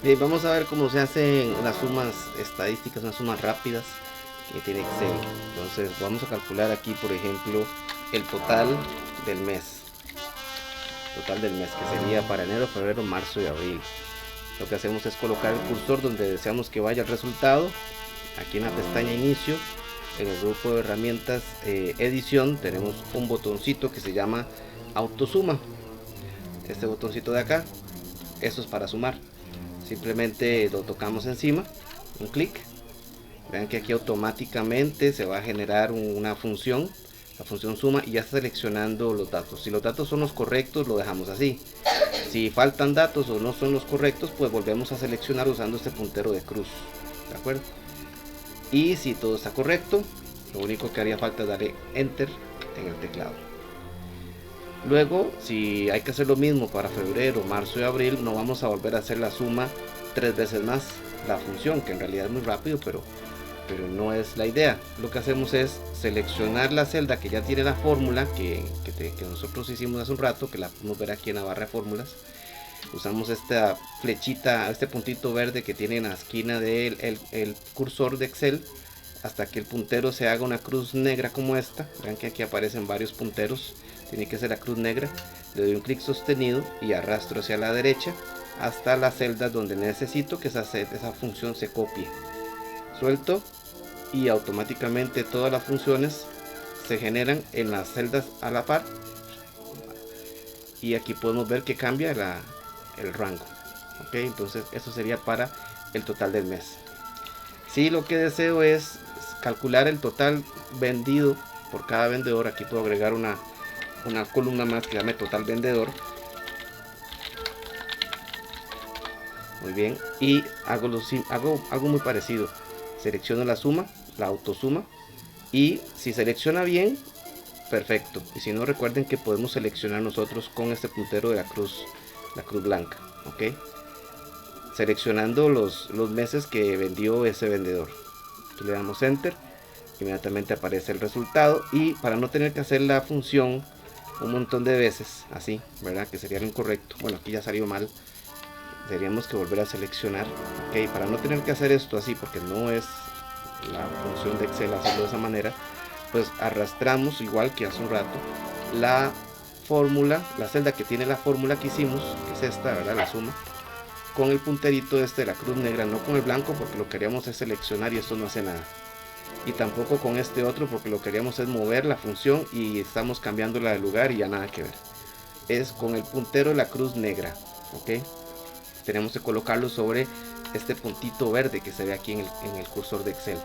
Bien, vamos a ver cómo se hacen unas sumas estadísticas, unas sumas rápidas que tiene Excel. Entonces vamos a calcular aquí, por ejemplo, el del mes. Total del mes, que sería para enero, febrero, marzo y abril. Lo que hacemos es colocar el cursor donde deseamos que vaya el resultado. Aquí en la pestaña inicio, en el grupo de herramientas edición, tenemos un botoncito que se llama autosuma. Este botoncito de acá, eso es para sumar. Simplemente lo tocamos encima, un clic. Vean que aquí automáticamente se va a generar una función, la función suma, y ya está seleccionando los datos. Si los datos son los correctos, lo dejamos así. Si faltan datos o no son los correctos, pues volvemos a seleccionar usando este puntero de cruz. ¿De acuerdo? Y si todo está correcto, lo único que haría falta es darle enter en el teclado. Luego, si hay que hacer lo mismo para febrero, marzo y abril, no vamos a volver a hacer la suma 3 veces más la función, que en realidad es muy rápido, pero no es la idea. Lo que hacemos es seleccionar la celda que ya tiene la fórmula que nosotros hicimos hace un rato, que la podemos ver aquí en la barra de fórmulas. Usamos esta flechita, este puntito verde que tiene en la esquina del el cursor de Excel, hasta que el puntero se haga una cruz negra como esta. Vean que aquí aparecen varios punteros, tiene que ser la cruz negra. Le doy un clic sostenido y arrastro hacia la derecha hasta la celda donde necesito que esa función se copie. Suelto y automáticamente todas las funciones se generan en las celdas a la par, y aquí podemos ver que cambia el rango. Ok, entonces eso sería para el total del mes. Si lo que deseo es calcular el total vendido por cada vendedor, aquí puedo agregar una columna más que llame total vendedor. Muy bien, y hago muy parecido. Selecciono la suma, la autosuma, y si selecciona bien, perfecto. Y si no, recuerden que podemos seleccionar nosotros con este puntero de la cruz blanca. Ok, seleccionando los meses que vendió ese vendedor. Aquí le damos enter, inmediatamente aparece el resultado. Y para no tener que hacer la función un montón de veces así, verdad, que sería lo incorrecto. Bueno, aquí ya salió mal, tendríamos que volver a seleccionar. Ok, para no tener que hacer esto así, porque no es la función de Excel hacerlo de esa manera, pues arrastramos, igual que hace un rato, la fórmula, la celda que tiene la fórmula que hicimos, que es esta, verdad, la suma, con el punterito este de la cruz negra, no con el blanco, porque lo queríamos es seleccionar y esto no hace nada. Y tampoco con este otro, porque lo queríamos es mover la función y estamos cambiándola de lugar y ya nada que ver. Es con el puntero de la cruz negra. Ok, tenemos que colocarlo sobre este puntito verde que se ve aquí en el cursor de Excel.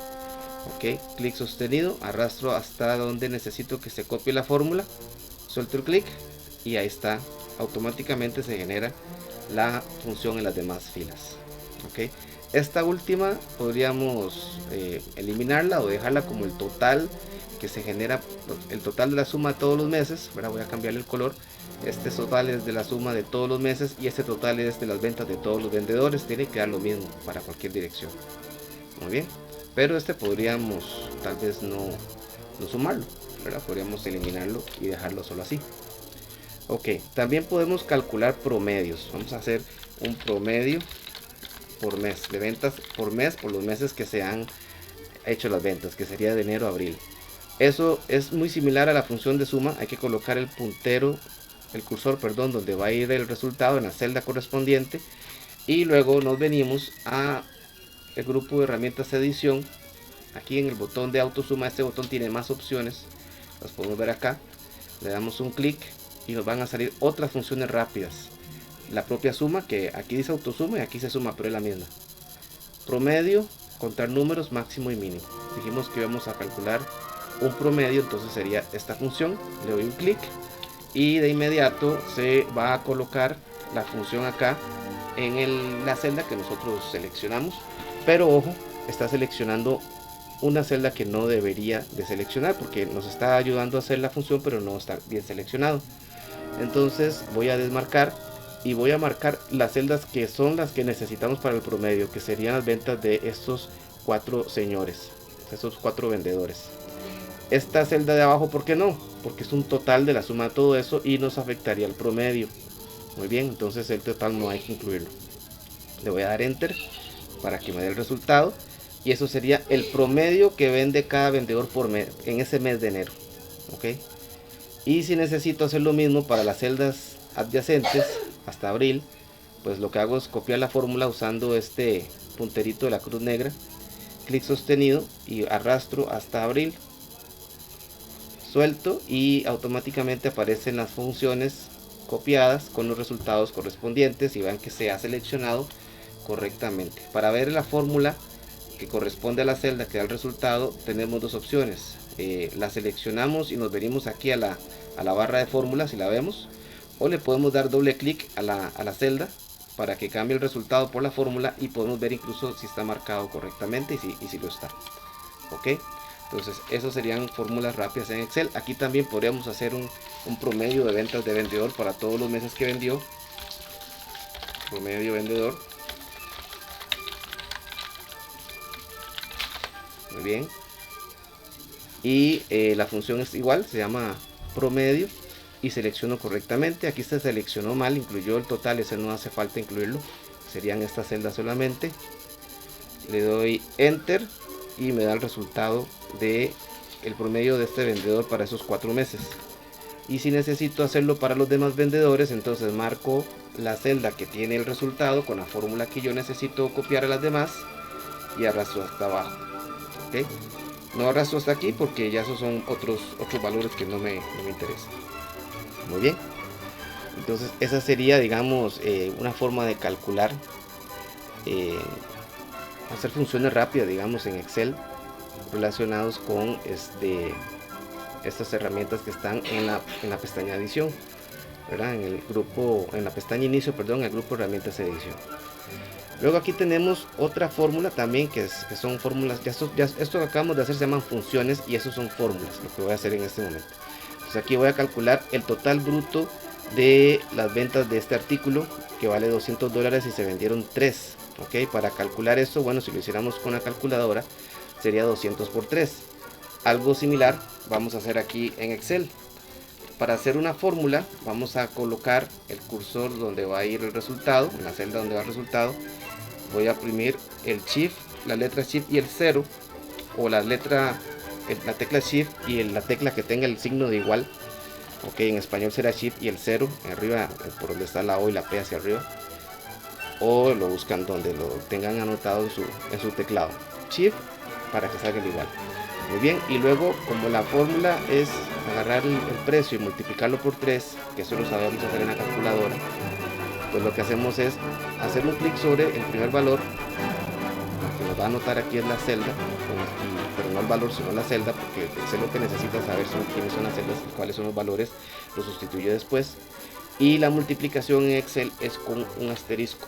Ok, clic sostenido, arrastro hasta donde necesito que se copie la fórmula, suelto el clic y ahí está. Automáticamente se genera la función en las demás filas. Ok, esta última podríamos eliminarla o dejarla como el total que se genera, el total de la suma de todos los meses. Ahora voy a cambiarle el color. Este total es de la suma de todos los meses y este total es de las ventas de todos los vendedores. Tiene que dar lo mismo para cualquier dirección. Muy bien, pero este podríamos tal vez no sumarlo, ¿verdad? Podríamos eliminarlo y dejarlo solo así. Ok, también podemos calcular promedios. Vamos a hacer un promedio por mes, de ventas por mes, por los meses que se han hecho las ventas, que sería de enero a abril. Eso es muy similar a la función de suma. Hay que colocar el puntero, el cursor, perdón, donde va a ir el resultado en la celda correspondiente, y luego nos venimos a el grupo de herramientas de edición. Aquí en el botón de autosuma, este botón tiene más opciones, las podemos ver acá. Le damos un clic y nos van a salir otras funciones rápidas. La propia suma, que aquí dice autosuma y aquí se suma, pero es la misma. Promedio, contar números máximo y mínimo. Dijimos que íbamos a calcular un promedio, entonces sería esta función. Le doy un clic y de inmediato se va a colocar la función acá en la celda que nosotros seleccionamos. Pero ojo, está seleccionando una celda que no debería de seleccionar, porque nos está ayudando a hacer la función, pero no está bien seleccionado. Entonces voy a desmarcar y voy a marcar las celdas que son las que necesitamos para el promedio, que serían las ventas de estos 4 señores, estos 4 vendedores. Esta celda de abajo, ¿por qué no? Porque es un total de la suma de todo eso y nos afectaría el promedio. Muy bien, entonces el total no hay que incluirlo. Le voy a dar enter para que me dé el resultado. Y eso sería el promedio que vende cada vendedor por mes en ese mes de enero. ¿Ok? Y si necesito hacer lo mismo para las celdas adyacentes hasta abril, pues lo que hago es copiar la fórmula usando este punterito de la cruz negra, clic sostenido y arrastro hasta abril, suelto y automáticamente aparecen las funciones copiadas con los resultados correspondientes y vean que se ha seleccionado correctamente. Para ver la fórmula que corresponde a la celda que da el resultado, tenemos dos opciones. La seleccionamos y nos venimos aquí a la barra de fórmulas y la vemos, o le podemos dar doble clic a la celda para que cambie el resultado por la fórmula y podemos ver incluso si está marcado correctamente y si lo está. Ok, entonces esos serían fórmulas rápidas en Excel. Aquí también podríamos hacer un promedio de ventas de vendedor para todos los meses que vendió. Promedio vendedor. Muy bien. Y la función es igual, se llama promedio y selecciono correctamente. Aquí se seleccionó mal, incluyó el total, ese no hace falta incluirlo, serían estas celdas solamente. Le doy enter y me da el resultado de el promedio de este vendedor para esos 4 meses. Y si necesito hacerlo para los demás vendedores, entonces marco la celda que tiene el resultado con la fórmula que yo necesito copiar a las demás y arrastro hasta abajo. ¿Okay? No arrastro hasta aquí porque ya esos son otros valores que no me interesan. Muy bien. Entonces esa sería, digamos, una forma de calcular, hacer funciones rápidas, digamos, en Excel relacionados con estas herramientas que están en la pestaña edición, ¿verdad? En la pestaña inicio, perdón, en el grupo herramientas de edición. Luego aquí tenemos otra fórmula también que son fórmulas. Esto que acabamos de hacer se llaman funciones y eso son fórmulas, lo que voy a hacer en este momento. Entonces aquí voy a calcular el total bruto de las ventas de este artículo, que vale $200 y se vendieron 3. ¿Ok? Para calcular esto, bueno, si lo hiciéramos con la calculadora sería 200 por 3. Algo similar vamos a hacer aquí en Excel. Para hacer una fórmula vamos a colocar el cursor donde va a ir el resultado, en la celda donde va el resultado. Voy a oprimir el Shift, la letra Shift y el 0, o la tecla Shift y la tecla que tenga el signo de igual. Ok, en español será Shift y el 0, arriba por donde está la O y la P hacia arriba. O lo buscan donde lo tengan anotado en su teclado. Shift para que salga igual. Muy bien, y luego como la fórmula es agarrar el precio y multiplicarlo por 3, que eso lo sabemos hacer en la calculadora, pues lo que hacemos es hacer un clic sobre el primer valor, que nos va a anotar aquí en la celda, pero no el valor sino la celda, porque Excel lo que necesita saber son quiénes son las celdas y cuáles son los valores, lo sustituye después. Y la multiplicación en Excel es con un asterisco.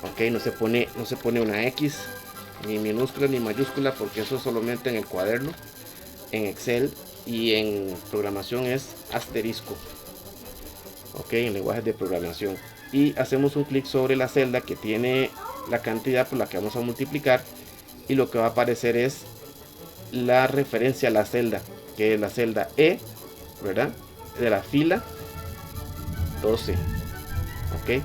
Ok, no se pone una X, ni minúscula ni mayúscula, porque eso solamente en el cuaderno. En Excel y en programación es asterisco. Ok, en lenguajes de programación. Y hacemos un clic sobre la celda que tiene la cantidad por la que vamos a multiplicar, y lo que va a aparecer es la referencia a la celda, que es la celda E, ¿verdad? De la fila 12. Ok,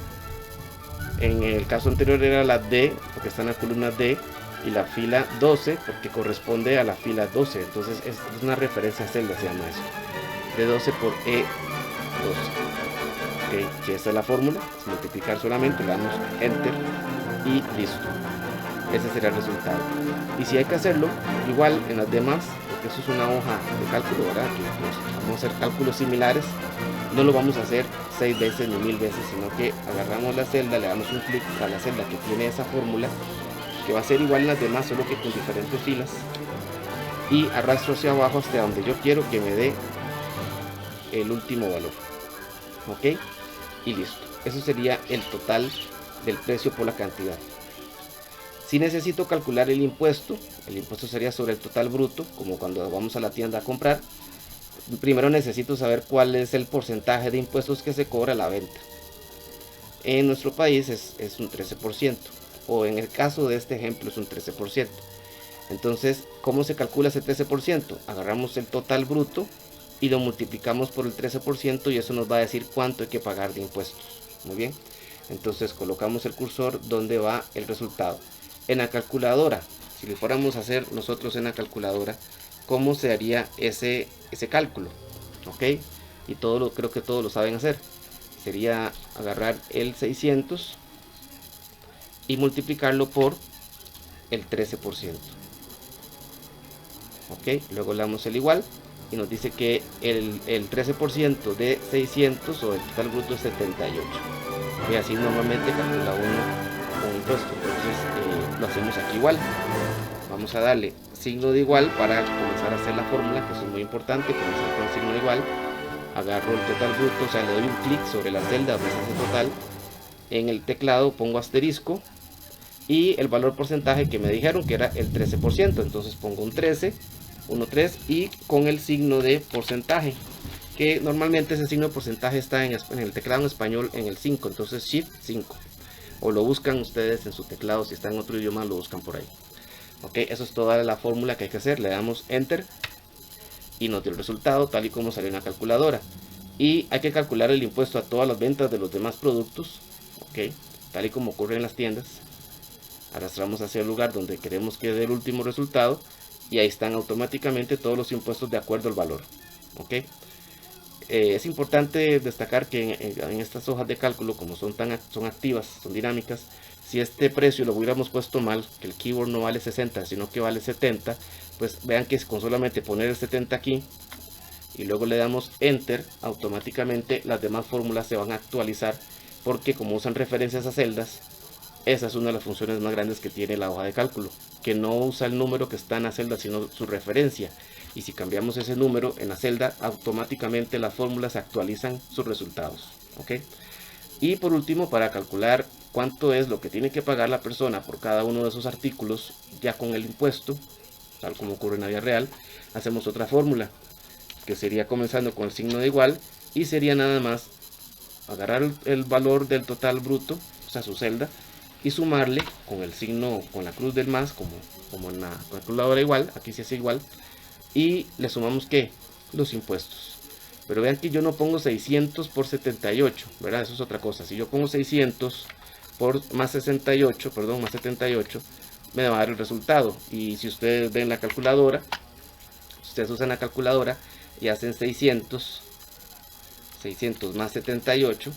en el caso anterior era la D, porque está en la columna D, y la fila 12 porque corresponde a la fila 12. Entonces es una referencia a celda, se llama eso, de 12 por E12. Ok, que esta es la fórmula, es multiplicar solamente, le damos enter y listo. Ese será el resultado. Y si hay que hacerlo igual en las demás, porque eso es una hoja de cálculo, ¿verdad? Que vamos a hacer cálculos similares, no lo vamos a hacer 6 veces ni 1000 veces, sino que agarramos la celda, le damos un clic a la celda que tiene esa fórmula, que va a ser igual en las demás, solo que con diferentes filas, y arrastro hacia abajo hasta donde yo quiero que me dé el último valor. Ok, y listo. Eso sería el total del precio por la cantidad. Si necesito calcular el impuesto sería sobre el total bruto, como cuando vamos a la tienda a comprar. Primero necesito saber cuál es el porcentaje de impuestos que se cobra a la venta. En nuestro país es un 13%, o en el caso de este ejemplo es un 13%. Entonces, ¿cómo se calcula ese 13%? Agarramos el total bruto y lo multiplicamos por el 13%, y eso nos va a decir cuánto hay que pagar de impuestos. Muy bien. Entonces colocamos el cursor donde va el resultado. En la calculadora, si lo fuéramos a hacer nosotros en la calculadora, ¿cómo se haría ese cálculo? ¿Ok? Y creo que todos lo saben hacer. Sería agarrar el 600 y multiplicarlo por el 13%. Ok, luego le damos el igual y nos dice que el 13% de 600 o el total bruto es 78. Y así normalmente calcula uno con impuesto. Entonces lo hacemos aquí igual. Vamos a darle signo de igual para comenzar a hacer la fórmula, que eso es muy importante. Comenzar con el signo de igual. Agarro el total bruto, o sea, le doy un clic sobre la celda donde se hace total. En el teclado pongo asterisco y el valor porcentaje que me dijeron que era el 13%. Entonces pongo un 13, 13 y con el signo de porcentaje, que normalmente ese signo de porcentaje está en el teclado en español en el 5, entonces Shift 5, o lo buscan ustedes en su teclado, si está en otro idioma lo buscan por ahí. Ok, eso es toda la fórmula que hay que hacer. Le damos Enter y nos dio el resultado tal y como salió en la calculadora. Y hay que calcular el impuesto a todas las ventas de los demás productos, ok, tal y como ocurre en las tiendas. Arrastramos hacia el lugar donde queremos que dé el último resultado y ahí están automáticamente todos los impuestos de acuerdo al valor. Ok, es importante destacar que en estas hojas de cálculo, como son activas, son dinámicas, si este precio lo hubiéramos puesto mal, que el keyword no vale 60 sino que vale 70, pues vean que con solamente poner el 70 aquí y luego le damos Enter, automáticamente las demás fórmulas se van a actualizar, porque como usan referencias a celdas, esa es una de las funciones más grandes que tiene la hoja de cálculo, que no usa el número que está en la celda, sino su referencia. Y si cambiamos ese número en la celda, automáticamente las fórmulas actualizan sus resultados. ¿Ok? Y por último, para calcular cuánto es lo que tiene que pagar la persona por cada uno de esos artículos, ya con el impuesto, tal como ocurre en la vida real, hacemos otra fórmula, que sería comenzando con el signo de igual, y sería nada más agarrar el valor del total bruto, o sea, su celda, y sumarle con el signo, con la cruz del más, como en la calculadora igual, aquí se hace igual, y le sumamos que los impuestos. Pero vean que yo no pongo 600 por 78, ¿verdad? Eso es otra cosa. Si yo pongo 600 por más 68, perdón, más 78, me va a dar el resultado. Y si ustedes ven la calculadora, ustedes usan la calculadora y hacen 600 más 78,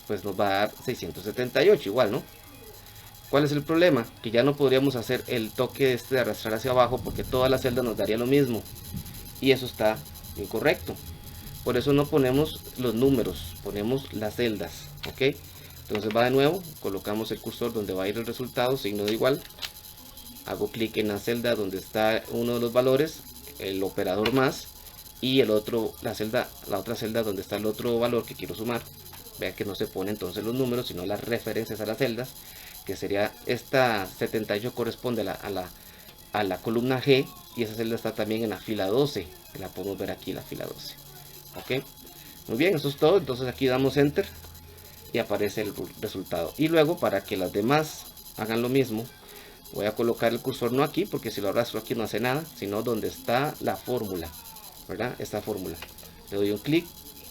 pues nos va a dar 678 igual, ¿no? ¿Cuál es el problema? Que ya no podríamos hacer el toque este de arrastrar hacia abajo, porque toda la celda nos daría lo mismo, y eso está incorrecto. Por eso no ponemos los números, ponemos las celdas. ¿Ok? Entonces va de nuevo, colocamos el cursor donde va a ir el resultado, signo de igual, hago clic en la celda donde está uno de los valores, el operador más, y la otra celda donde está el otro valor que quiero sumar. Vean que no se ponen entonces los números, sino las referencias a las celdas, que sería esta 78 corresponde a la columna G, y esa celda está también en la fila 12, que la podemos ver aquí, la fila 12. Ok, muy bien, eso es todo. Entonces aquí damos Enter y aparece el resultado. Y luego, para que las demás hagan lo mismo, voy a colocar el cursor no aquí, porque si lo arrastro aquí no hace nada, sino donde está la fórmula, ¿verdad? Esta fórmula. Le doy un clic,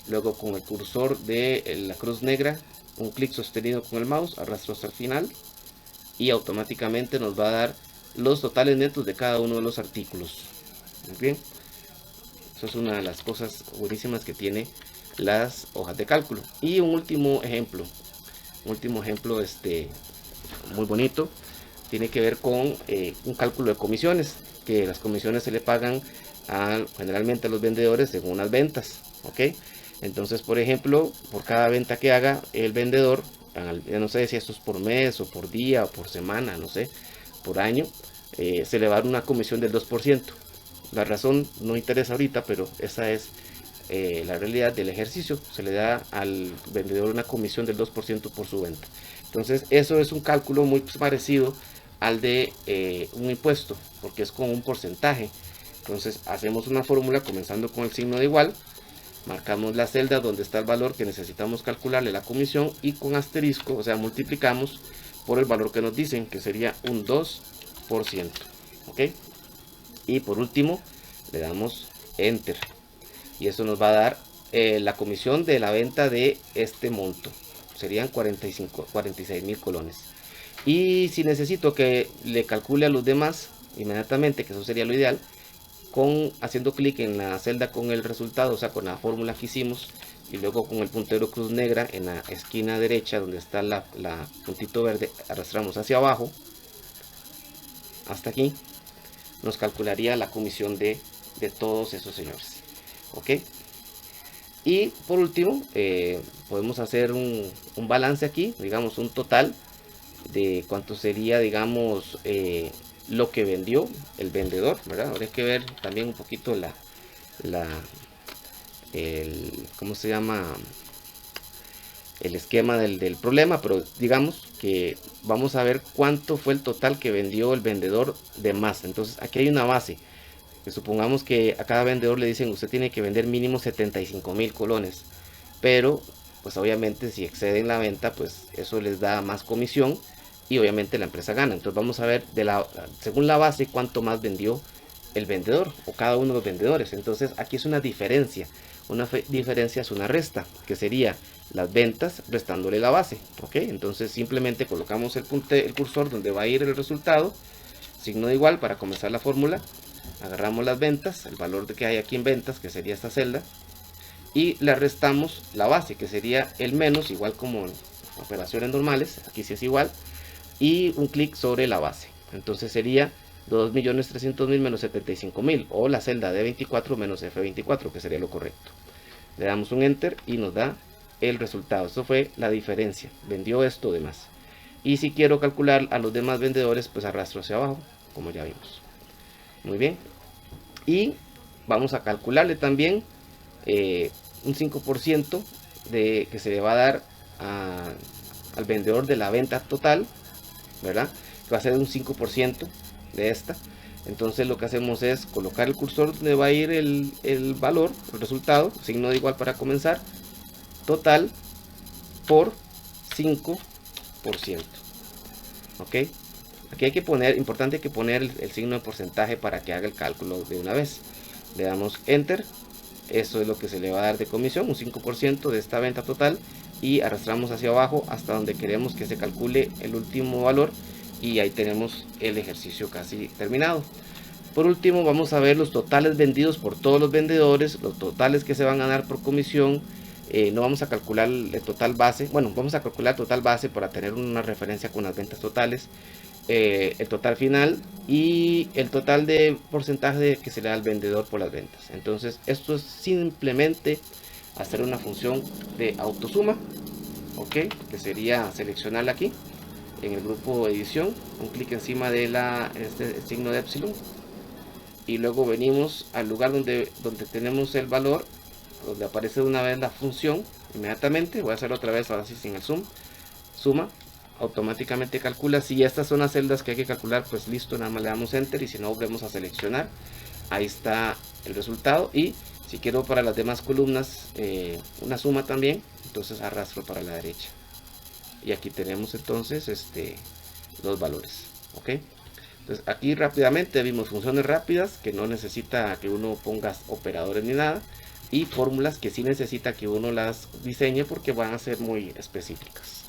luego con el cursor de la cruz negra, un clic sostenido con el mouse, arrastro hasta el final y automáticamente nos va a dar los totales netos de cada uno de los artículos. Muy bien, eso es una de las cosas buenísimas que tiene las hojas de cálculo. Y un último ejemplo muy bonito, tiene que ver con un cálculo de comisiones, que las comisiones se le pagan generalmente a los vendedores según las ventas. Ok, entonces por ejemplo, por cada venta que haga el vendedor, no sé si esto es por mes o por día o por semana, no sé, por año, se le va a dar una comisión del 2%. La razón no interesa ahorita, pero esa es la realidad del ejercicio. Se le da al vendedor una comisión del 2% por su venta. Entonces eso es un cálculo muy parecido al de un impuesto, porque es con un porcentaje. Entonces hacemos una fórmula comenzando con el signo de igual, marcamos la celda donde está el valor que necesitamos calcularle la comisión, y con asterisco, o sea, multiplicamos por el valor que nos dicen, que sería un 2%. ¿Ok? Y por último le damos Enter y eso nos va a dar la comisión de la venta de este monto. Serían 46.000 colones. Y si necesito que le calcule a los demás inmediatamente, que eso sería lo ideal, haciendo clic en la celda con el resultado, o sea, con la fórmula que hicimos, y luego con el puntero cruz negra en la esquina derecha donde está la puntito verde, arrastramos hacia abajo hasta aquí, nos calcularía la comisión de todos esos señores. Ok, y por último podemos hacer un balance aquí, digamos un total de cuánto sería, digamos, lo que vendió el vendedor, ¿verdad? Ahora hay que ver también un poquito ¿cómo se llama? El esquema del problema, pero digamos que vamos a ver cuánto fue el total que vendió el vendedor de más. Entonces aquí hay una base, que supongamos que a cada vendedor le dicen usted tiene que vender mínimo 75.000 colones, pero pues obviamente si exceden la venta, pues eso les da más comisión y obviamente la empresa gana. Entonces vamos a ver según la base cuánto más vendió el vendedor o cada uno de los vendedores. Entonces aquí es una diferencia. Una diferencia es una resta, que sería las ventas restándole la base. Ok, entonces simplemente colocamos el cursor donde va a ir el resultado, signo de igual para comenzar la fórmula. Agarramos las ventas, el valor que hay aquí en ventas, que sería esta celda, y le restamos la base, que sería el menos, igual como en operaciones normales. Aquí sí es igual, y un clic sobre la base. Entonces sería 2.300.000 menos 75.000, o la celda D24 menos F24, que sería lo correcto. Le damos un enter y nos da el resultado. Esto fue la diferencia, vendió esto de más. Y si quiero calcular a los demás vendedores, pues arrastro hacia abajo, como ya vimos. Muy bien, y vamos a calcularle también un 5% que se le va a dar al vendedor de la venta total, ¿verdad? Que va a ser un 5% de esta. Entonces lo que hacemos es colocar el cursor donde va a ir el valor, el resultado, signo de igual para comenzar, total por 5%. Ok, aquí hay que poner, importante que poner el signo de porcentaje para que haga el cálculo de una vez. Le damos enter, eso es lo que se le va a dar de comisión, un 5% de esta venta total, y arrastramos hacia abajo hasta donde queremos que se calcule el último valor, y ahí tenemos el ejercicio casi terminado. Por último vamos a ver los totales vendidos por todos los vendedores, los totales que se van a dar por comisión. No vamos a calcular el total base, bueno, vamos a calcular el total base para tener una referencia con las ventas totales, el total final y el total de porcentaje que se le da al vendedor por las ventas. Entonces esto es simplemente hacer una función de autosuma, ok, que sería seleccionarla aquí en el grupo edición, un clic encima de este signo de epsilon, y luego venimos al lugar donde tenemos el valor, donde aparece de una vez la función. Inmediatamente voy a hacer otra vez, ahora sí sin el zoom, suma, automáticamente calcula. Si estas son las celdas que hay que calcular, pues listo, nada más le damos enter, y si no volvemos a seleccionar, ahí está el resultado. Y si quiero para las demás columnas una suma también, entonces arrastro para la derecha, y aquí tenemos entonces los valores. Ok, entonces aquí rápidamente vimos funciones rápidas que no necesita que uno ponga operadores ni nada, y fórmulas que sí necesita que uno las diseñe porque van a ser muy específicas.